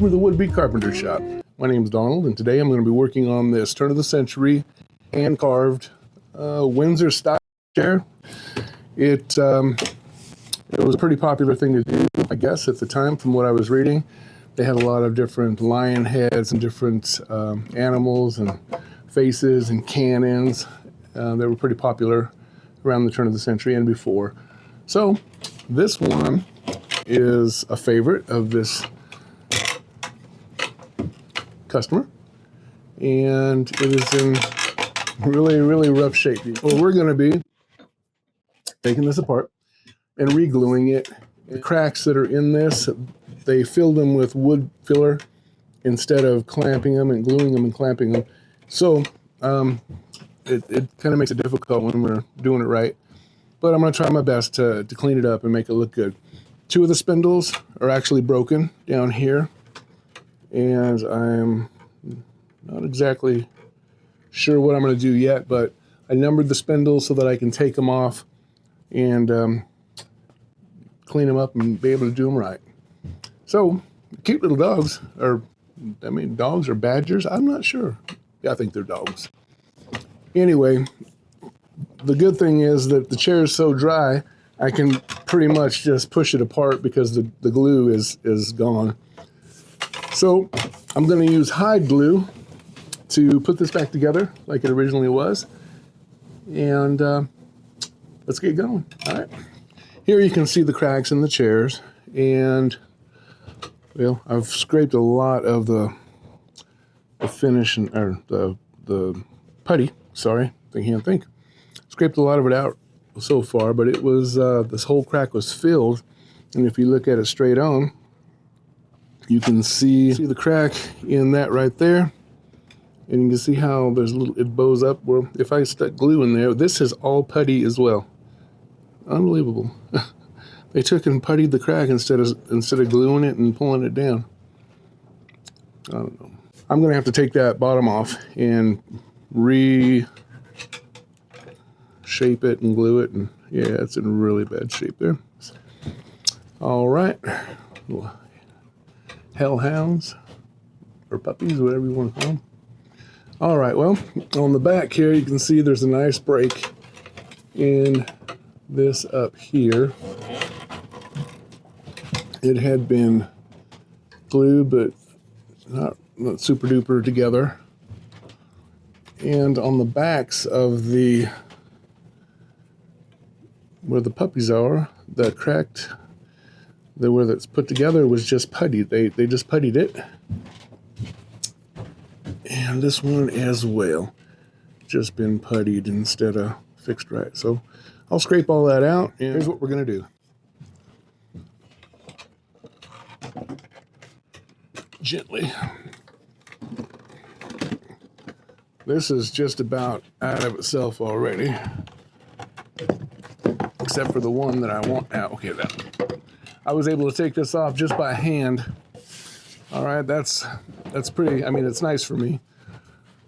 welcome to the Would-Be Carpenter Shop. My name is Donald, and today I'm going to be working on this turn-of-the-century hand-carved Windsor style chair. It was a pretty popular thing to do, I guess, at the time from what I was reading. They had a lot of different lion heads and different animals and faces and cannons. They were pretty popular around the turn of the century and before. So this one is a favorite of this customer, and it is in really rough shape. Well, we're going to be taking this apart and re-gluing it. The cracks that are in this, they filled them with wood filler instead of clamping them and gluing them and clamping them. So it kind of makes it difficult when we're doing it right. But I'm going to try my best to clean it up and make it look good. Two of the spindles are actually broken down here, and I'm not exactly sure what I'm going to do yet, but I numbered the spindles so that I can take them off and clean them up and be able to do them right. So, cute little dogs, or I mean dogs or badgers, I'm not sure. Yeah, I think they're dogs. Anyway, the good thing is that the chair is so dry, I can pretty much just push it apart because the glue is gone. So I'm going to use hide glue to put this back together like it originally was. And let's get going. All right. Here you can see the cracks in the chairs. And, well, I've scraped a lot of the finish, or the putty. Sorry, I can't think. Scraped a lot of it out so far, but it was, this whole crack was filled. And if you look at it straight on, you can see the crack in that right there. And you can see how there's it bows up. Well, if I stuck glue in there, this is all putty as well. Unbelievable. They took and puttied the crack instead of gluing it and pulling it down. I don't know. I'm gonna have to take that bottom off and reshape it and glue it, and yeah, it's in really bad shape there. All right, hellhounds or puppies, whatever you want to call them. All right, well, on the back here you can see there's a nice break in this up here. It had been glued, but not super duper together. And on the backs of where the puppies are, the cracked, where that's put together was just putty. They just puttied it. And this one as well, just been puttied instead of fixed right. So I'll scrape all that out, and here's what we're gonna do. Gently. This is just about out of itself already, except for the one that I want out. Okay, I was able to take this off just by hand. All right, that's pretty, I mean, it's nice for me.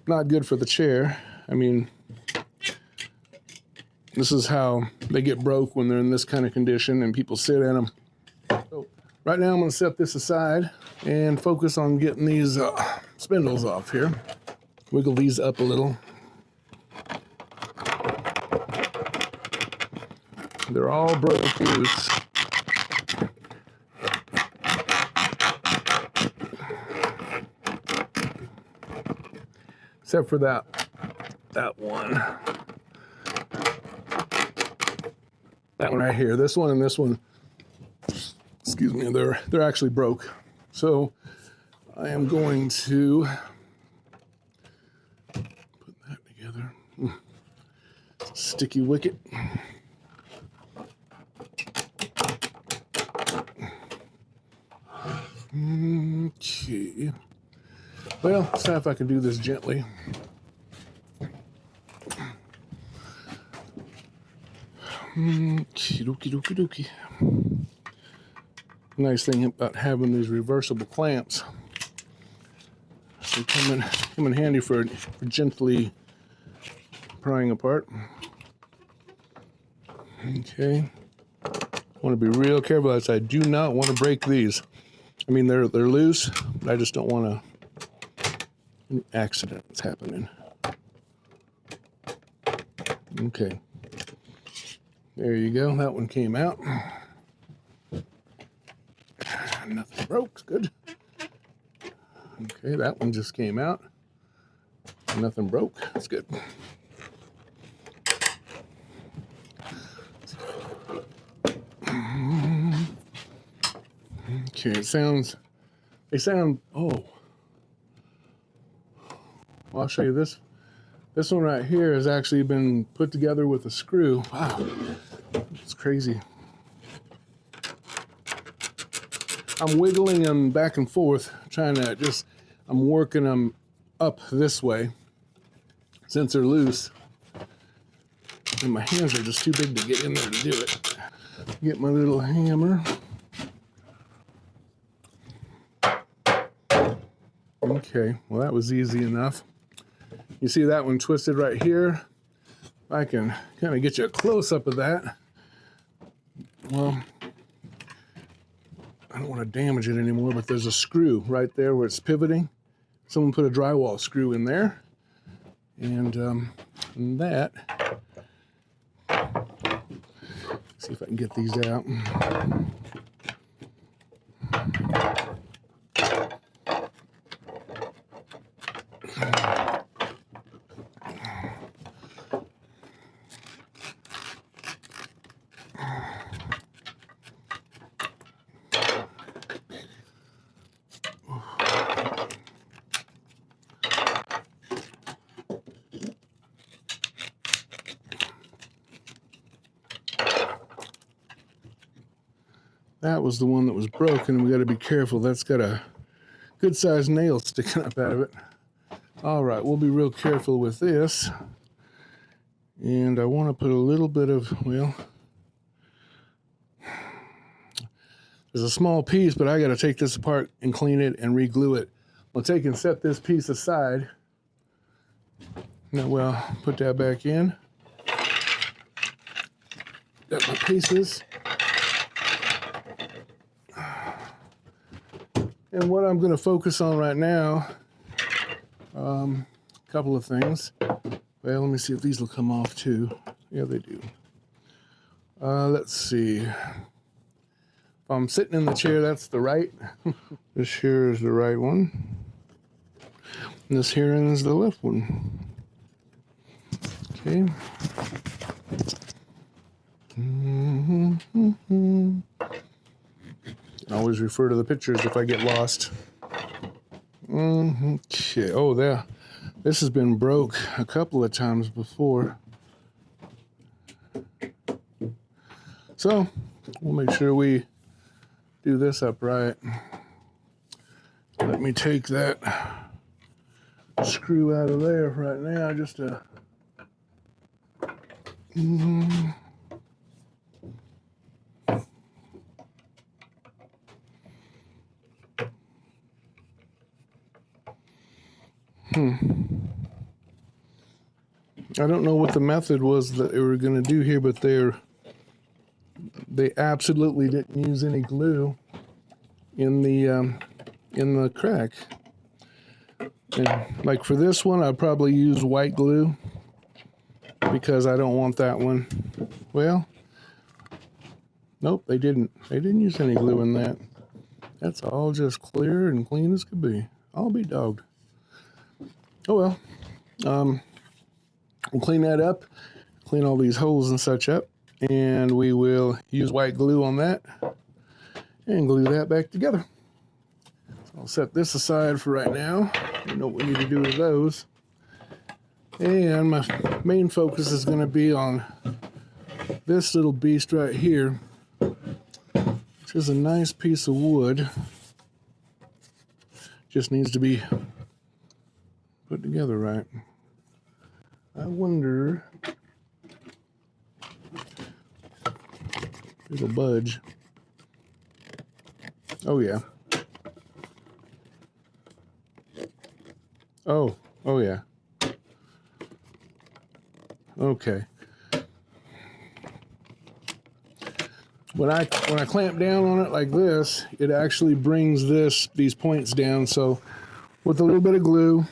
Not good for the chair. I mean, this is how they get broke when they're in this kind of condition and people sit in them. So right now I'm going to set this aside and focus on getting these spindles off here. Wiggle these up a little. They're all broken loose. Except for that one. That one right here. This one and this one, excuse me, they're actually broke. So I am going to put that together. Sticky wicket. Okay. Well, let's see if I can do this gently. Okie dokie. Nice thing about having these reversible clamps. They come in handy for gently prying apart. Okay. I want to be real careful as I do not want to break these. I mean, they're loose, but I just don't want any accidents happening. Okay. There you go. That one came out. Nothing broke. It's good. Okay, that one just came out. Nothing broke. That's good. Okay, they sound, oh. Well, I'll show you this. This one right here has actually been put together with a screw. Wow, it's crazy. I'm wiggling them back and forth, trying to I'm working them up this way since they're loose. And my hands are just too big to get in there to do it. Get my little hammer. Okay, well that was easy enough. You see that one twisted right here? I can kind of get you a close-up of that. Well, I don't want to damage it anymore, but there's a screw right there where it's pivoting. Someone put a drywall screw in there. And that, see if I can get these out. That was the one that was broken. We got to be careful. That's got a good sized nail sticking up out of it. All right, we'll be real careful with this. And I want to put a little bit of, well, there's a small piece, but I got to take this apart and clean it and re-glue it. I'll take and set this piece aside. Now, well, put that back in. Got my pieces. And what I'm going to focus on right now, a couple of things. Well, let me see if these will come off too. Yeah, they do. Let's see. If I'm sitting in the chair, that's the right. This here is the right one. And this here is the left one. Okay. I always refer to the pictures if I get lost. Okay. Oh, there. This has been broke a couple of times before. So, we'll make sure we do this upright. Let me take that screw out of there right now just to... I don't know what the method was that they were going to do here, but they absolutely didn't use any glue in the crack. And like for this one, I'd probably use white glue because I don't want that one. Well, nope, they didn't. They didn't use any glue in that. That's all just clear and clean as could be. I'll be dogged. Oh well. We'll clean that up, clean all these holes and such up, and we will use white glue on that and glue that back together. So I'll set this aside for right now. You know what we need to do with those. And my main focus is going to be on this little beast right here, which is a nice piece of wood. Just needs to be put together right. I wonder if it'll budge. Oh yeah. Oh yeah. Okay. when I clamp down on it like this, it actually brings these points down. So with a little bit of glue,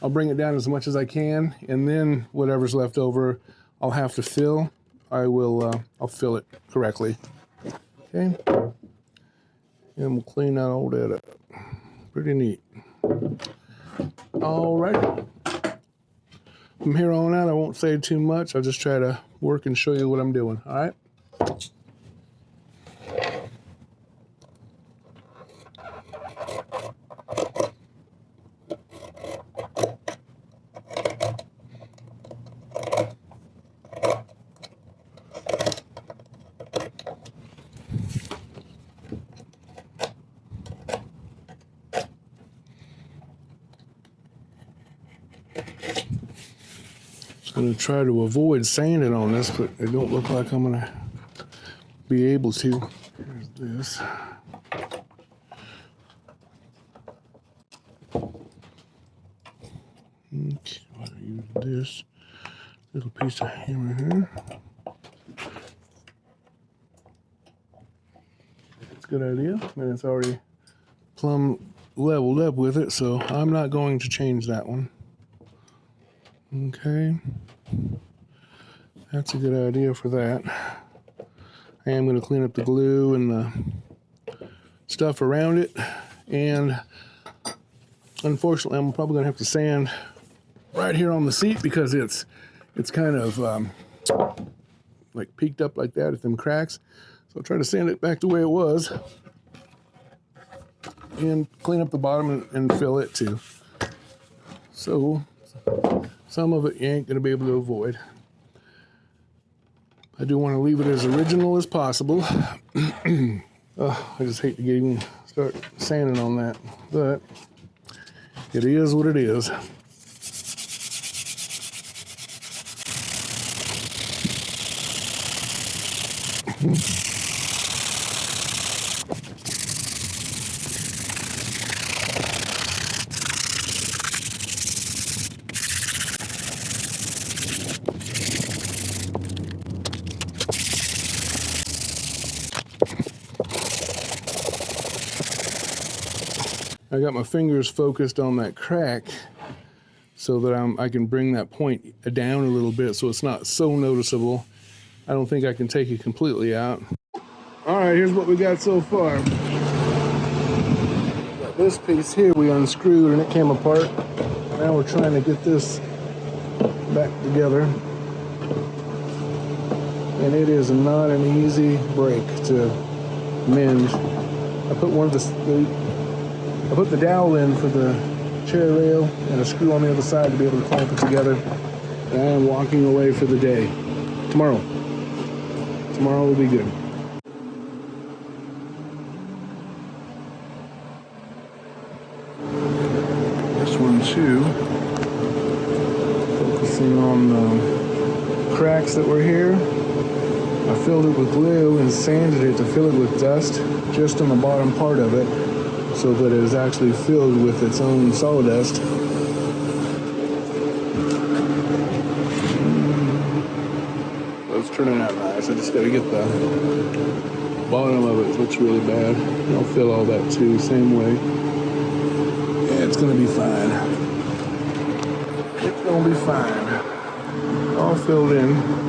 I'll bring it down as much as I can, and then whatever's left over, I'll have to fill. I'll fill it correctly. Okay, and we'll clean out all that up. Pretty neat. All right. From here on out, I won't say too much. I'll just try to work and show you what I'm doing. All right. I'm going to try to avoid sanding on this, but it don't look like I'm going to be able to. Here's this. Okay, I'll use this little piece of hammer here. It's a good idea, and it's already plumb leveled up with it, so I'm not going to change that one. Okay, that's a good idea for that. I am going to clean up the glue and the stuff around it, and unfortunately I'm probably going to have to sand right here on the seat because it's kind of like peaked up like that at them cracks. So I'll try to sand it back the way it was and clean up the bottom and fill it too. So some of it you ain't going to be able to avoid. I do want to leave it as original as possible. I just hate to even start sanding on that, but it is what it is. I got my fingers focused on that crack so that I can bring that point down a little bit so it's not so noticeable. I don't think I can take it completely out. All right, here's what we got so far. Got this piece here we unscrewed and it came apart. Now we're trying to get this back together. And it is not an easy break to mend. I put the dowel in for the chair rail and a screw on the other side to be able to clamp it together. And I am walking away for the day. Tomorrow will be good. This one too. Focusing on the cracks that were here. I filled it with glue and sanded it to fill it with dust just on the bottom part of it, so that it is actually filled with its own sawdust. It's turning out nice. I just got to get the bottom of it. It looks really bad. I'll fill all that too, same way. Yeah, it's going to be fine. It's going to be fine. All filled in.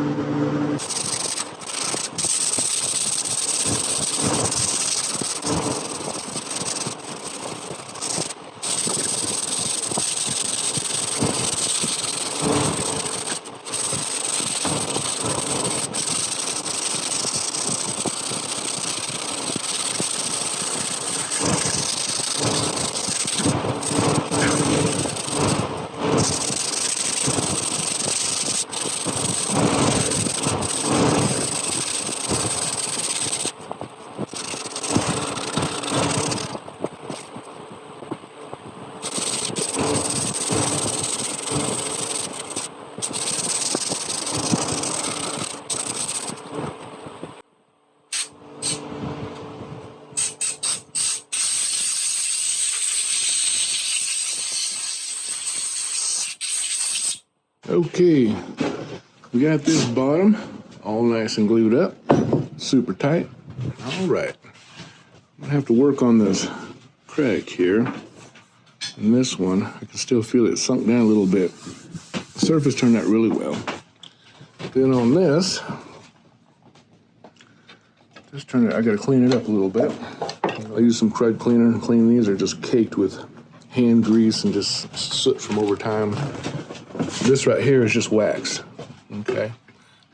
Okay, we got this bottom All nice and glued up, super tight. All right, I'm gonna have to work on this crack here. And this one, I can still feel it sunk down a little bit. The surface turned out really well. Then on this, I gotta clean it up a little bit. I use some crud cleaner and clean these. They're just caked with hand grease and just soot from over time. This right here is just wax, okay?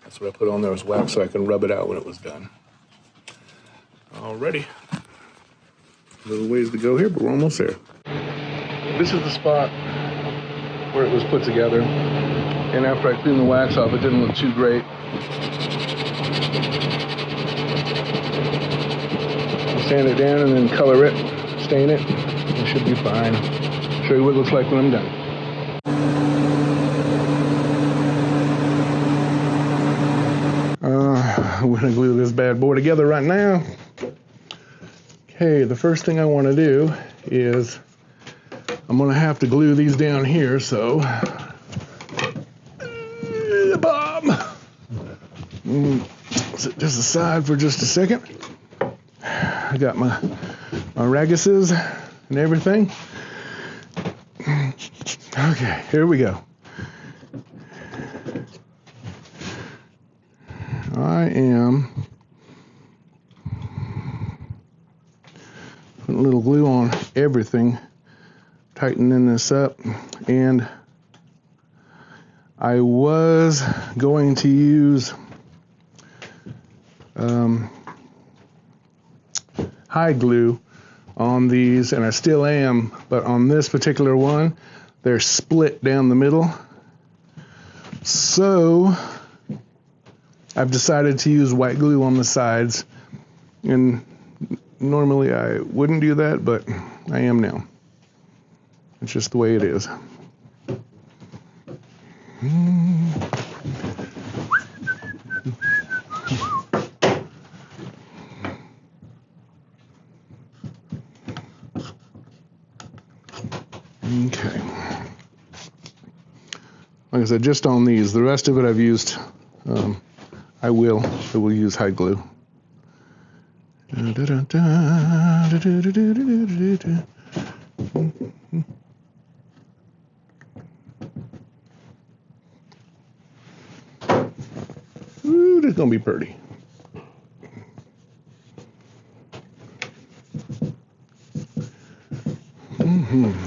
That's what I put on there was wax so I can rub it out when it was done. Alrighty. A little ways to go here, but we're almost there. This is the spot where it was put together. And after I cleaned the wax off, it didn't look too great. I'll sand it down and then color it, stain it. It should be fine. Show you what it looks like when I'm done. I'm gonna glue this bad boy together right now. Okay, the first thing I wanna do is I'm gonna have to glue these down here, so bomb. Sit this aside for just a second. I got my raguses and everything. Okay, here we go. I am putting a little glue on everything, tightening this up, and I was going to use hide glue on these, and I still am, but on this particular one, they're split down the middle. So I've decided to use white glue on the sides, and normally I wouldn't do that, but I am now. It's just the way it is. Okay. Like I said, just on these. The rest of it I've used, I will use hide glue. Ooh, this is gonna be pretty.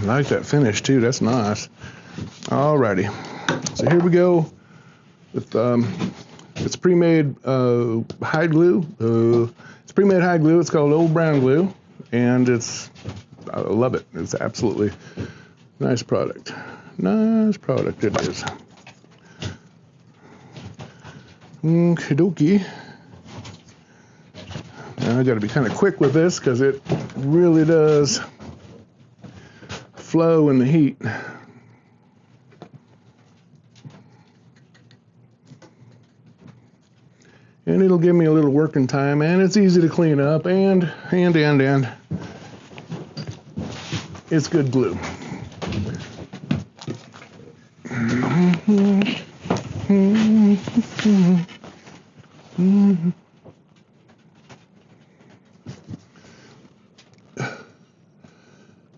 I like that finish too. That's nice. Alrighty. So here we go with it's pre-made hide glue. It's pre-made hide glue. It's called Old Brown Glue, and I love it. It's absolutely nice product. Nice product it is. Okie dokie. Now I got to be kind of quick with this because it really does flow in the heat. And it'll give me a little working time, and it's easy to clean up, and it's good glue.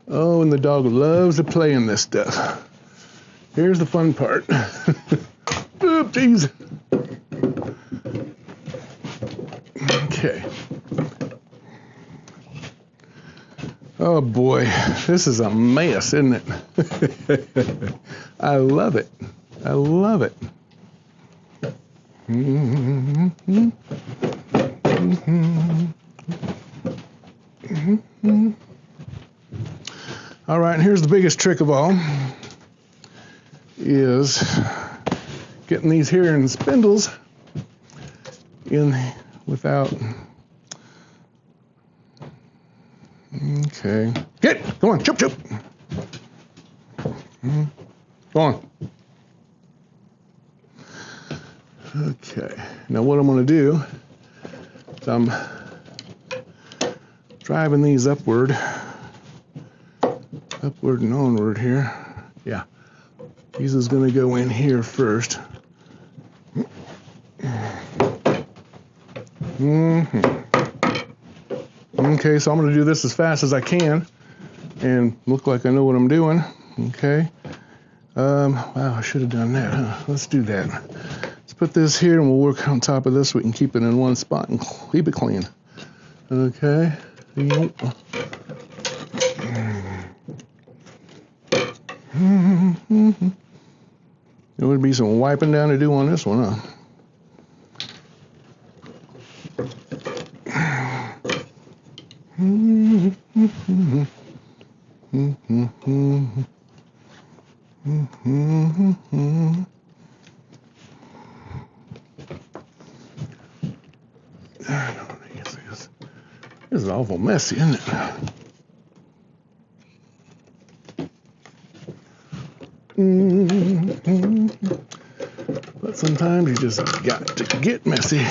Oh, and the dog loves to play in this stuff. Here's the fun part. Oop, geez. Okay. Oh boy, this is a mess, isn't it? I love it. I love it. All right, and here's the biggest trick of all, is getting these here in spindles in without. Okay. Get! Come on, chop, chop. Go on. Okay. Now what I'm going to do is I'm driving these upward and onward here. Yeah. These is going to go in here first. Okay, so I'm going to do this as fast as I can and look like I know what I'm doing. Okay. Wow, I should have done that, huh? Let's do that. Let's put this here and we'll work on top of this so we can keep it in one spot and keep it clean. Okay. Yep. There would be some wiping down to do on this one, huh? This is awful messy, isn't it? But sometimes you just got to get messy.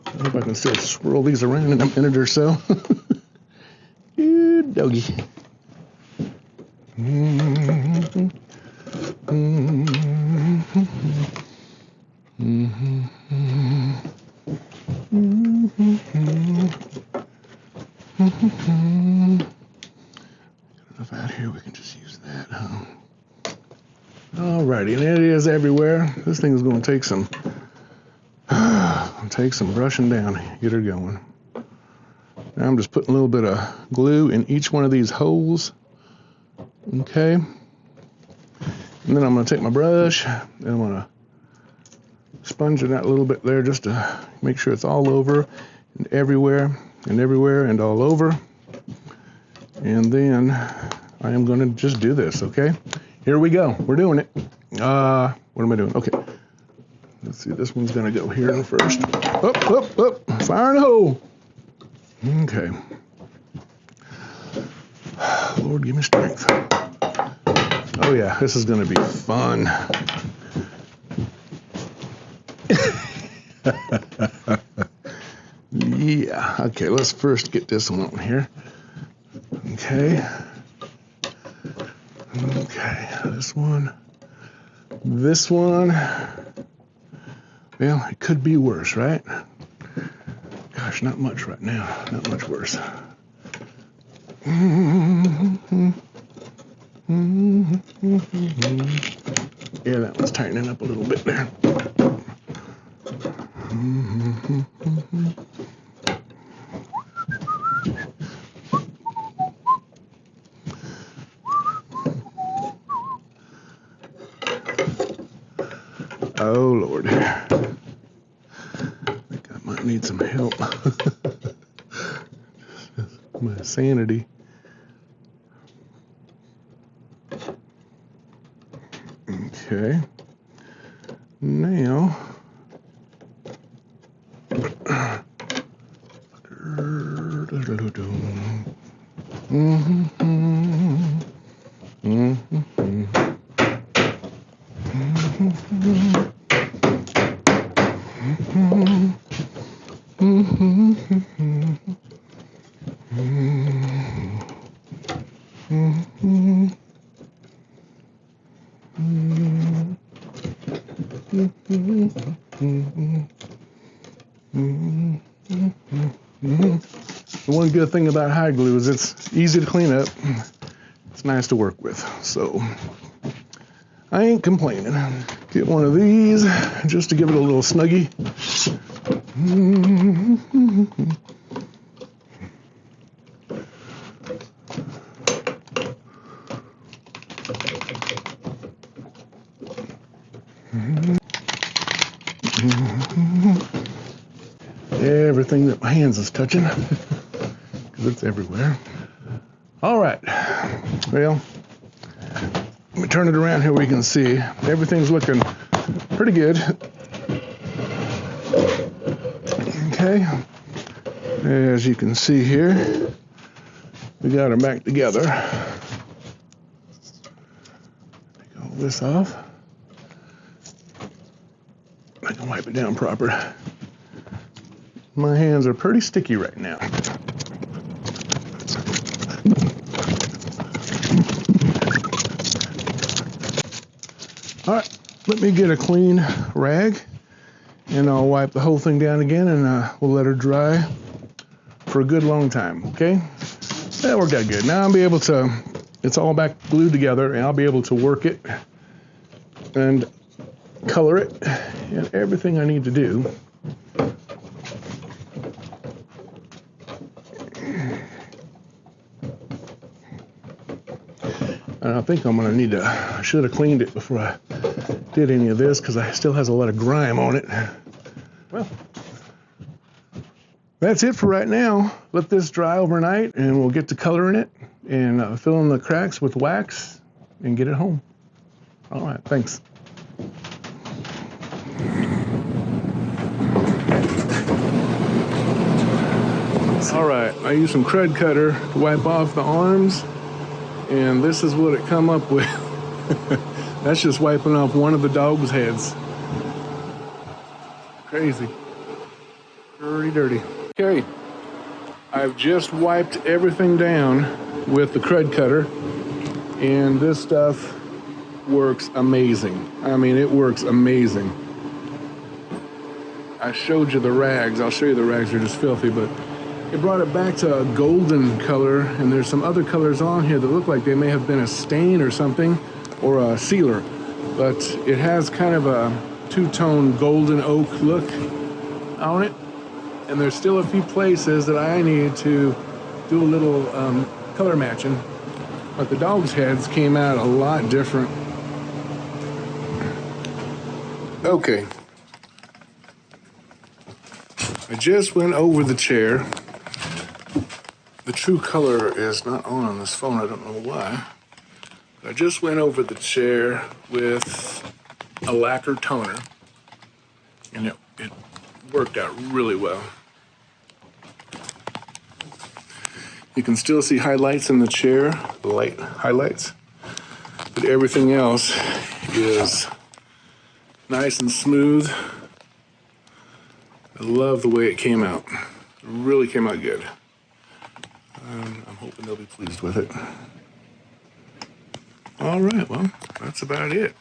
I hope I can still swirl these around in a minute or so. Good doggy. Enough out here, we can just use that. Alrighty, and it is everywhere. This thing is going to take some brushing down, get her going. Now I'm just putting a little bit of glue in each one of these holes. Okay. And then I'm going to take my brush and I'm going to sponge it out a little bit there just to make sure it's all over and everywhere and all over. And then I am going to just do this, okay? Here we go. We're doing it. What am I doing? Okay. Let's see. This one's going to go here first. Up. Fire in the hole. Okay. Lord, give me strength. Oh, yeah. This is going to be fun. Yeah. Okay. Let's first get this one on here. Okay. This one. Well, it could be worse, right? Gosh, not much right now. Not much worse. Yeah, that one's tightening up a little bit there. Oh, Lord. I think I might need some help. My sanity. Okay. Now. The one good thing about hide glue is it's easy to clean up. It's nice to work with, so I ain't complaining. Get one of these just to give it a little snuggie. Everything that my hands is touching, because it's everywhere. All right, well, let me turn it around here where you can see. Everything's looking pretty good. Okay, as you can see here, we got her back together. Take all this off. I can wipe it down proper. My hands are pretty sticky right now. All right, let me get a clean rag and I'll wipe the whole thing down again and we'll let her dry for a good long time, okay? That worked out good. Now I'll be able to, it's all back glued together and I'll be able to work it and color it and everything I need to do. And I think I'm gonna need to, I should have cleaned it before I did any of this because it still has a lot of grime on it. Well, that's it for right now. Let this dry overnight and we'll get to coloring it and fill in the cracks with wax and get it home. All right, thanks. All right, I used some crud cutter to wipe off the arms, and this is what it come up with. That's just wiping off one of the dog's heads. Crazy. Pretty dirty. Okay, I've just wiped everything down with the crud cutter, and this stuff works amazing. I mean, it works amazing. I showed you the rags. I'll show you the rags. They're just filthy, but it brought it back to a golden color, and there's some other colors on here that look like they may have been a stain or something, or a sealer, but it has kind of a two-tone golden oak look on it, and there's still a few places that I need to do a little color matching, but the dog's heads came out a lot different. Okay. I just went over the chair. The true color is not on this phone, I don't know why. But I just went over the chair with a lacquer toner, and it worked out really well. You can still see highlights in the chair, the light highlights, but everything else is nice and smooth. I love the way it came out. It really came out good. I'm hoping they'll be pleased with it. All right, well, that's about it.